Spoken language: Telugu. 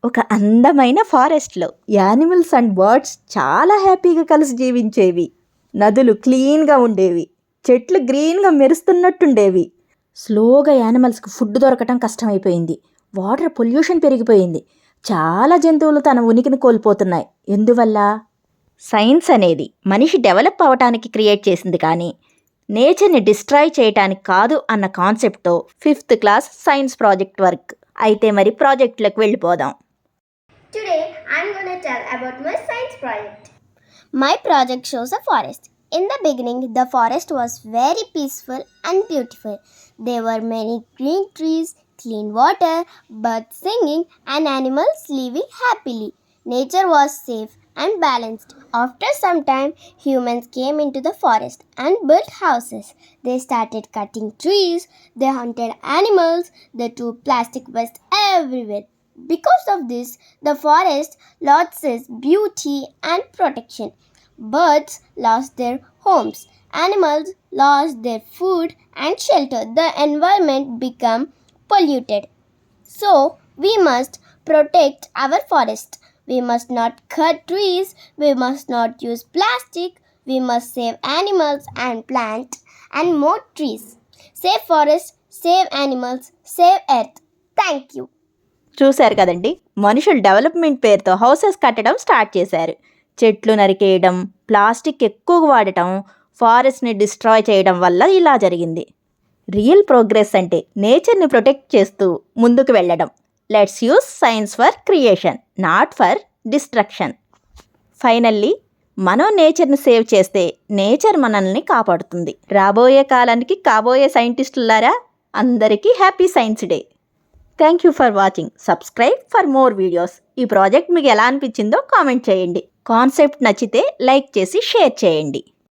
ఒక అందమైన ఫారెస్ట్లో యానిమల్స్ అండ్ బర్డ్స్ చాలా హ్యాపీగా కలిసి జీవించేవి. నదులు క్లీన్గా ఉండేవి, చెట్లు గ్రీన్గా మెరుస్తున్నట్టుండేవి. స్లోగా యానిమల్స్కి ఫుడ్ దొరకటం కష్టమైపోయింది. వాటర్ పొల్యూషన్ పెరిగిపోయింది. చాలా జంతువులు తన ఉనికిని కోల్పోతున్నాయి. ఎందువల్ల? సైన్స్ అనేది మనిషి డెవలప్ అవటానికి క్రియేట్ చేసింది, కానీ నేచర్ని డిస్ట్రాయ్ చేయటానికి కాదు అన్న కాన్సెప్ట్తో 5th class science project work. అయితే మరి ప్రాజెక్ట్లోకి వెళ్ళిపోదాం. Today I'm going to tell about my science project. My project shows a forest. In the beginning, the forest was very peaceful and beautiful. There were many green trees, clean water, birds singing, and animals living happily. Nature was safe and balanced. After some time, humans came into the forest and built houses. They started cutting trees, they hunted animals, they threw plastic waste everywhere. Because of this, the forest lost its beauty and protection. Birds lost their homes, animals lost their food and shelter. The environment became polluted. So, we must protect our forest. We must not cut trees, we must not use plastic, we must save animals and plant and more trees. Save forest, save animals, save earth. Thank you. చూశారు కదండి, మనుషులు డెవలప్మెంట్ పేరుతో హౌసెస్ కట్టడం స్టార్ట్ చేశారు. చెట్లు నరికేయడం, ప్లాస్టిక్ ఎక్కువగా వాడటం, ఫారెస్ట్ని డిస్ట్రాయ్ చేయడం వల్ల ఇలా జరిగింది. రియల్ ప్రోగ్రెస్ అంటే నేచర్ని ప్రొటెక్ట్ చేస్తూ ముందుకు వెళ్ళడం. Let's use science for creation, not for destruction. Finally మనం నేచర్ని సేవ్ చేస్తే నేచర్ మనల్ని కాపాడుతుంది. రాబోయే కాలానికి కాబోయే సైంటిస్టులారా, అందరికీ happy science day. Thank you for watching. Subscribe for more videos. ఈ ప్రాజెక్ట్ మీకు ఎలా అనిపించిందో కామెంట్ చేయండి. కాన్సెప్ట్ నచ్చితే లైక్ చేసి షేర్ చేయండి.